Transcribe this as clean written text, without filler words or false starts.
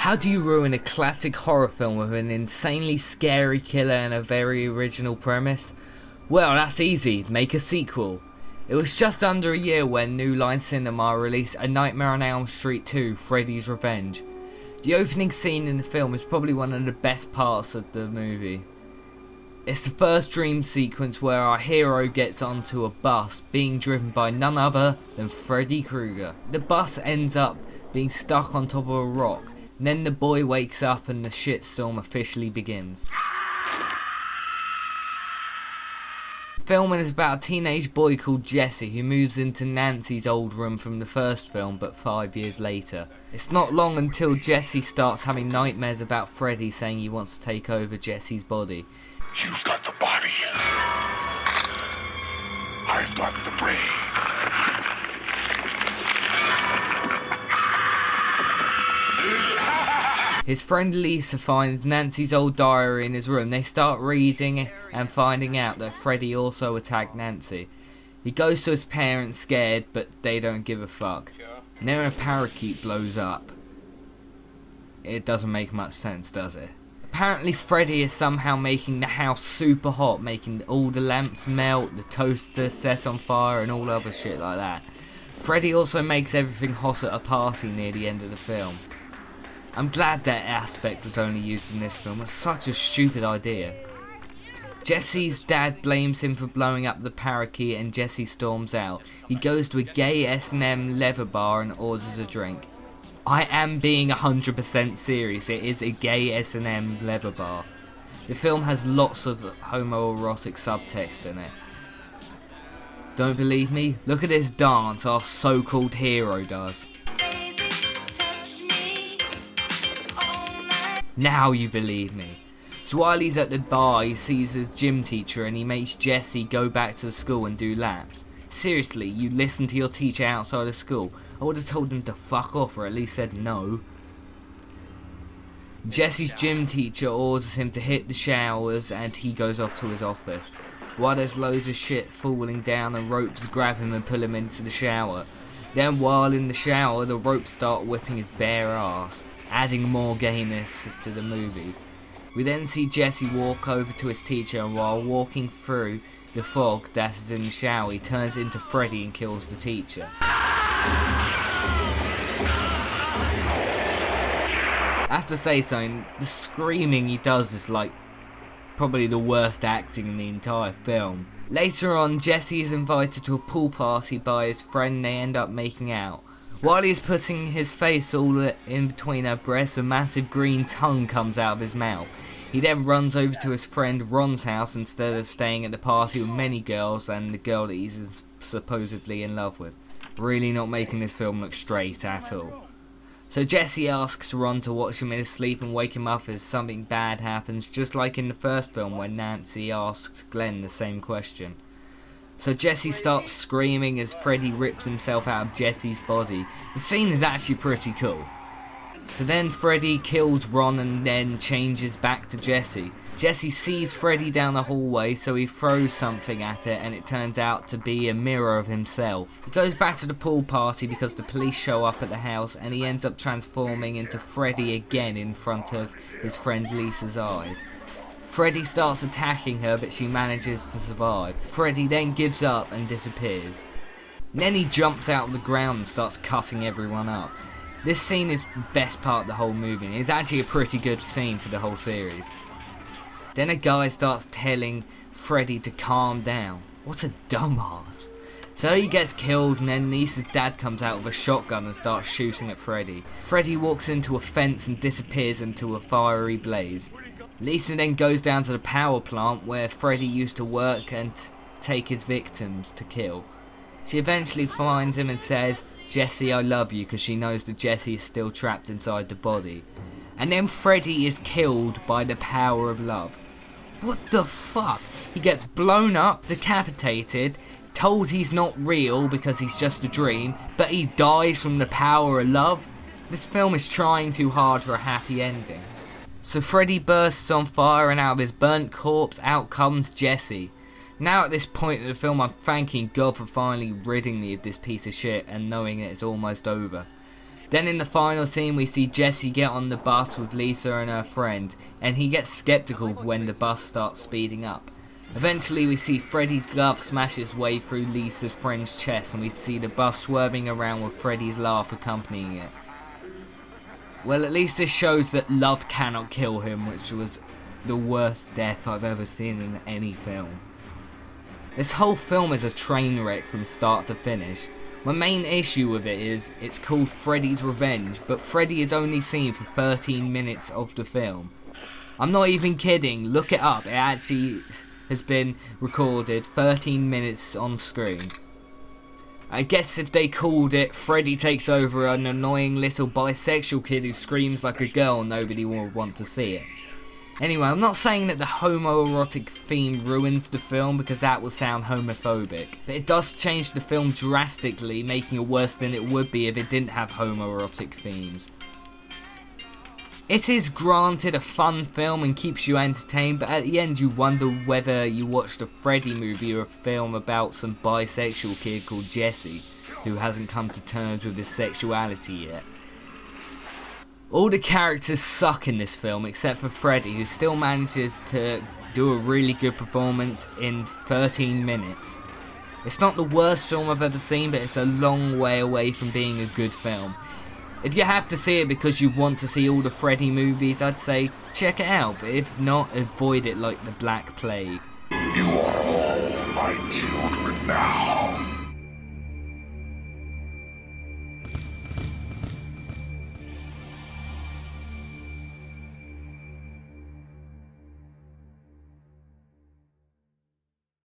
How do you ruin a classic horror film with an insanely scary killer and a very original premise? Well, that's easy, make a sequel. It was just under a year when New Line Cinema released A Nightmare on Elm Street 2: Freddy's Revenge. The opening scene in the film is probably one of the best parts of the movie. It's the first dream sequence where our hero gets onto a bus being driven by none other than Freddy Krueger. The bus ends up being stuck on top of a rock, and then the boy wakes up and the shitstorm officially begins. The film is about a teenage boy called Jesse who moves into Nancy's old room from the first film, but 5 years later. It's not long until Jesse starts having nightmares about Freddy saying he wants to take over Jesse's body. You've got the body. I've got the brain. His friend Lisa finds Nancy's old diary in his room. They start reading and finding out that Freddy also attacked Nancy. He goes to his parents scared, but they don't give a fuck. And then a parakeet blows up. It doesn't make much sense, does it? Apparently Freddy is somehow making the house super hot, making all the lamps melt, the toaster set on fire and all other shit like that. Freddy also makes everything hot at a party near the end of the film. I'm glad that aspect was only used in this film. It's such a stupid idea. Jesse's dad blames him for blowing up the parakeet and Jesse storms out. He goes to a gay S&M leather bar and orders a drink. I am being 100% serious, it is a gay S&M leather bar. The film has lots of homoerotic subtext in it. Don't believe me? Look at this dance our so-called hero does. Now you believe me. So while he's at the bar, he sees his gym teacher and he makes Jesse go back to the school and do laps. Seriously, you listen to your teacher outside of school? I would have told him to fuck off, or at least said no. Jesse's gym teacher orders him to hit the showers and he goes off to his office. While there's loads of shit falling down and ropes grab him and pull him into the shower. Then while in the shower, the ropes start whipping his bare ass, adding more gayness to the movie. We then see Jesse walk over to his teacher, and while walking through the fog that is in the shower, he turns into Freddy and kills the teacher. I have to say something, the screaming he does is like probably the worst acting in the entire film. Later on, Jesse is invited to a pool party by his friend and they end up making out. While he's putting his face all in between her breasts, a massive green tongue comes out of his mouth. He then runs over to his friend Ron's house instead of staying at the party with many girls and the girl that he's supposedly in love with. Really not making this film look straight at all. So Jesse asks Ron to watch him in his sleep and wake him up as something bad happens, just like in the first film when Nancy asks Glenn the same question. So Jesse starts screaming as Freddy rips himself out of Jesse's body. The scene is actually pretty cool. So then Freddy kills Ron and then changes back to Jesse. Jesse sees Freddy down the hallway, so he throws something at it and it turns out to be a mirror of himself. He goes back to the pool party because the police show up at the house and he ends up transforming into Freddy again in front of his friend Lisa's eyes. Freddy starts attacking her, but she manages to survive. Freddy then gives up and disappears. And then he jumps out of the ground and starts cutting everyone up. This scene is the best part of the whole movie, and it's actually a pretty good scene for the whole series. Then a guy starts telling Freddy to calm down. What a dumbass. So he gets killed, and then Lisa's dad comes out with a shotgun and starts shooting at Freddy. Freddy walks into a fence and disappears into a fiery blaze. Lisa then goes down to the power plant where Freddy used to work and take his victims to kill. She eventually finds him and says, "Jesse, I love you," because she knows that Jesse is still trapped inside the body. And then Freddy is killed by the power of love. What the fuck? He gets blown up, decapitated, told he's not real because he's just a dream, but he dies from the power of love? This film is trying too hard for a happy ending. So Freddy bursts on fire and out of his burnt corpse out comes Jesse. Now at this point in the film I'm thanking God for finally ridding me of this piece of shit and knowing that it's almost over. Then in the final scene we see Jesse get on the bus with Lisa and her friend, and he gets skeptical when the bus starts speeding up. Eventually we see Freddy's glove smash its way through Lisa's friend's chest, and we see the bus swerving around with Freddy's laugh accompanying it. Well, at least this shows that love cannot kill him, which was the worst death I've ever seen in any film. This whole film is a train wreck from start to finish. My main issue with it is it's called Freddy's Revenge, but Freddy is only seen for 13 minutes of the film. I'm not even kidding, look it up, it actually has been recorded 13 minutes on screen. I guess if they called it Freddy Takes Over an annoying little bisexual kid who screams like a girl, nobody would want to see it. Anyway, I'm not saying that the homoerotic theme ruins the film, because that will sound homophobic, but it does change the film drastically, making it worse than it would be if it didn't have homoerotic themes. It is granted a fun film and keeps you entertained, but at the end you wonder whether you watched a Freddy movie or a film about some bisexual kid called Jesse, who hasn't come to terms with his sexuality yet. All the characters suck in this film except for Freddy, who still manages to do a really good performance in 13 minutes. It's not the worst film I've ever seen, but it's a long way away from being a good film. If you have to see it because you want to see all the Freddy movies, I'd say check it out, but if not, avoid it like the Black Plague. You are all my children now.